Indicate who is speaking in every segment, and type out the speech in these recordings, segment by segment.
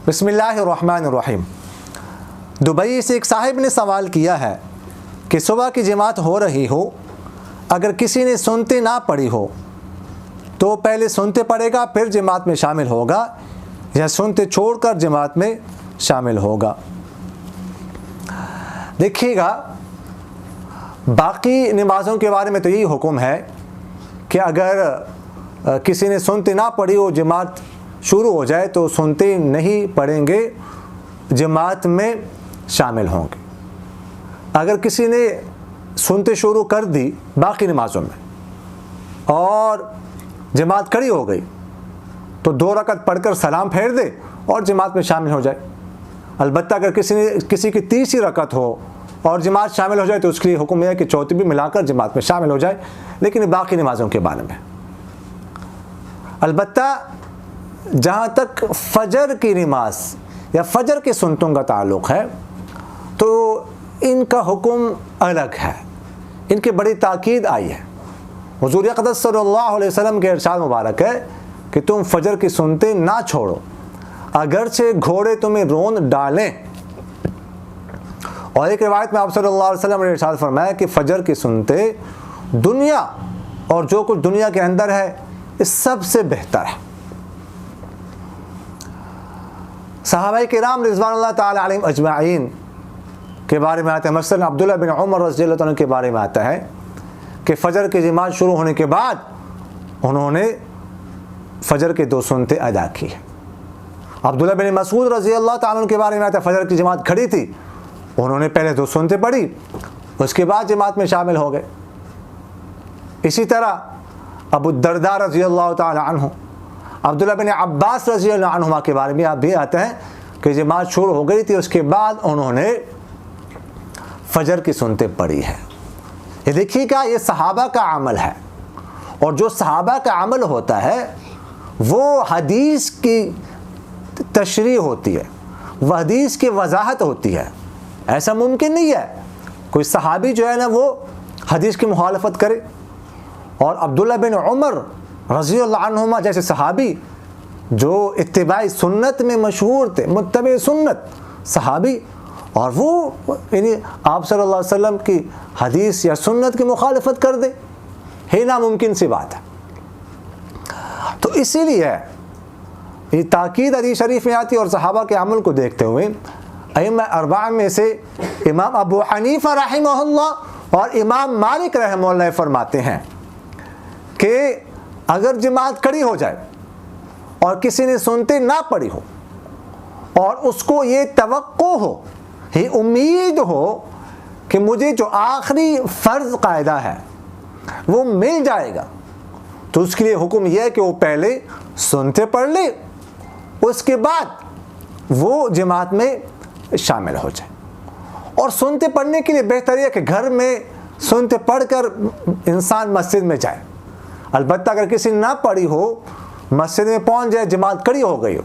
Speaker 1: بسم اللہ الرحمن الرحیم۔ دبئی سے ایک صاحب نے سوال کیا ہے کہ صبح کی جماعت ہو رہی ہو، اگر کسی نے سنتے نہ پڑھی ہو تو پہلے سنتے پڑھے گا پھر جماعت میں شامل ہوگا یا سنتے چھوڑ کر جماعت میں شامل ہوگا؟ دیکھیے گا، باقی نمازوں کے بارے میں تو یہی حکم ہے کہ اگر کسی نے سنتے نہ پڑھی ہو، جماعت شروع ہو جائے تو سنتے نہیں پڑھیں گے، جماعت میں شامل ہوں گے۔ اگر کسی نے سنتے شروع کر دی باقی نمازوں میں اور جماعت کھڑی ہو گئی تو 2 رکعت پڑھ کر سلام پھیر دے اور جماعت میں شامل ہو جائے۔ البتہ اگر کسی کی تیسری رکعت ہو اور جماعت شامل ہو جائے تو اس کے لیے حکم ہے کہ چوتھی بھی ملا کر جماعت میں شامل ہو جائے، لیکن باقی نمازوں کے بارے میں۔ البتہ جہاں تک فجر کی نماز یا فجر کے سنتوں کا تعلق ہے تو ان کا حکم الگ ہے، ان کی بڑی تاکید آئی ہے۔ حضور اقدس صلی اللہ علیہ وسلم کے ارشاد مبارک ہے کہ تم فجر کی سنتے نہ چھوڑو اگرچہ گھوڑے تمہیں روند ڈالیں۔ اور ایک روایت میں آپ صلی اللہ علیہ وسلم نے ارشاد فرمایا کہ فجر کی سنتے دنیا اور جو کچھ دنیا کے اندر ہے اس سب سے بہتر ہے۔ صحابہ کرام رضوان اللہ تعالی علیہم اجمعین کے بارے میں آتا ہے، مثلا عبداللہ بن عمر رضی اللہ عنہ کے بارے میں آتا ہے کہ فجر کی جماعت شروع ہونے کے بعد انہوں نے فجر کے 2 سنتے ادا کی۔ عبداللہ بن مسعود رضی اللہ تعالیٰ عنہ کے بارے میں آتا ہے، فجر کی جماعت کھڑی تھی، انہوں نے پہلے 2 سنتے پڑھی، اس کے بعد جماعت میں شامل ہو گئے۔ اسی طرح ابو الدرداء رضی اللہ تعالیٰ عنہ، عبداللہ بن عباس رضی اللہ عنہما کے بارے میں آپ بھی آتا ہے کہ جماعت شروع ہو گئی تھی، اس کے بعد انہوں نے فجر کی سنتے پڑھی ہے۔ یہ دیکھیے گا، یہ صحابہ کا عمل ہے، اور جو صحابہ کا عمل ہوتا ہے وہ حدیث کی تشریح ہوتی ہے، وہ حدیث کی وضاحت ہوتی ہے۔ ایسا ممکن نہیں ہے کوئی صحابی جو ہے نا وہ حدیث کی مخالفت کرے۔ اور عبداللہ بن عمر رضی اللہ عنہما جیسے صحابی جو اتباع سنت میں مشہور تھے، متبع سنت صحابی، اور وہ یعنی آپ صلی اللہ علیہ وسلم کی حدیث یا سنت کی مخالفت کر دے، ہے ناممکن سی بات ہے۔ تو اسی لیے یہ تاکید حدیث شریف میں آتی ہے، اور صحابہ کے عمل کو دیکھتے ہوئے ائمہ 4 میں سے امام ابو حنیفہ رحمہ اللہ اور امام مالک رحمہ اللہ فرماتے ہیں کہ اگر جماعت کھڑی ہو جائے اور کسی نے سنتے نہ پڑھی ہو اور اس کو یہ توقع ہو، یہ امید ہو کہ مجھے جو آخری فرض قاعدہ ہے وہ مل جائے گا، تو اس کے لیے حکم یہ ہے کہ وہ پہلے سنتے پڑھ لے، اس کے بعد وہ جماعت میں شامل ہو جائے۔ اور سنتے پڑھنے کے لیے بہتر ہے کہ گھر میں سنتے پڑھ کر انسان مسجد میں جائے۔ البتہ اگر کسی نے نہ پڑھی ہو، مسجد میں پہنچ جائے، جماعت کھڑی ہو گئی ہو،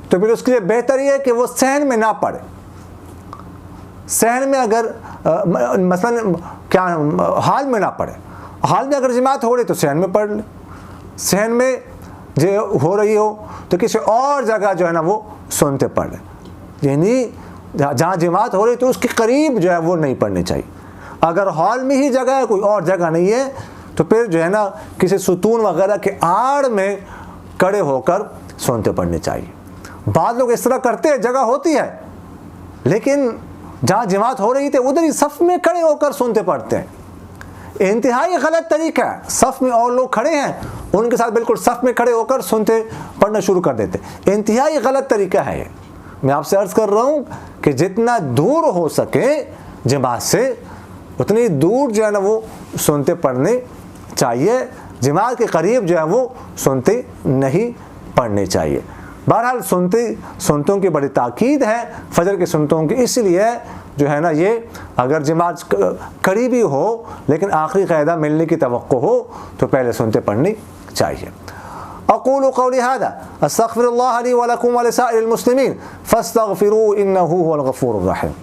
Speaker 1: تو پھر اس کے لیے بہتر یہ ہے کہ وہ صحن میں نہ پڑھے۔ صحن میں اگر مثلا حال میں نہ پڑھے، حال میں اگر جماعت ہو رہی تو صحن میں پڑھ لے، صحن میں جو ہو رہی ہو تو کسی اور جگہ جو ہے نا وہ سنتے پڑھ لے، یعنی جہاں جماعت ہو رہی تو اس کے قریب جو ہے وہ نہیں پڑھنی چاہیے۔ اگر ہال میں ہی جگہ ہے، کوئی اور جگہ نہیں ہے، تو پھر جو ہے نا کسی ستون وغیرہ کے آڑ میں کھڑے ہو کر سنتے پڑھنے چاہیے۔ بعض لوگ اس طرح کرتے ہیں، جگہ ہوتی ہے لیکن جہاں جماعت ہو رہی تھی ادھر ہی صف میں کھڑے ہو کر سنتے پڑھتے ہیں۔ انتہائی غلط طریقہ ہے، صف میں اور لوگ کھڑے ہیں ان کے ساتھ بالکل صف میں کھڑے ہو کر سنتے پڑھنا شروع کر دیتے، انتہائی غلط طریقہ ہے یہ۔ میں آپ سے عرض کر رہا ہوں کہ جتنا دور ہو سکے جماعت سے اتنی دور جو ہے نا وہ سنتے پڑھنے چاہیے، جماعت کے قریب جو ہے وہ سنتے نہیں پڑھنے چاہیے۔ بہرحال سنتوں کی بڑی تاکید ہے، فجر کی سنتوں کی، اس لیے جو ہے نا یہ اگر جماعت قریبی ہو لیکن آخری قاعدہ ملنے کی توقع ہو تو پہلے سنتے پڑھنی چاہیے۔ اقول قولی هذا استغفر الله لي ولكم ولسائر المسلمين فاستغفروه انه هو الغفور الرحيم۔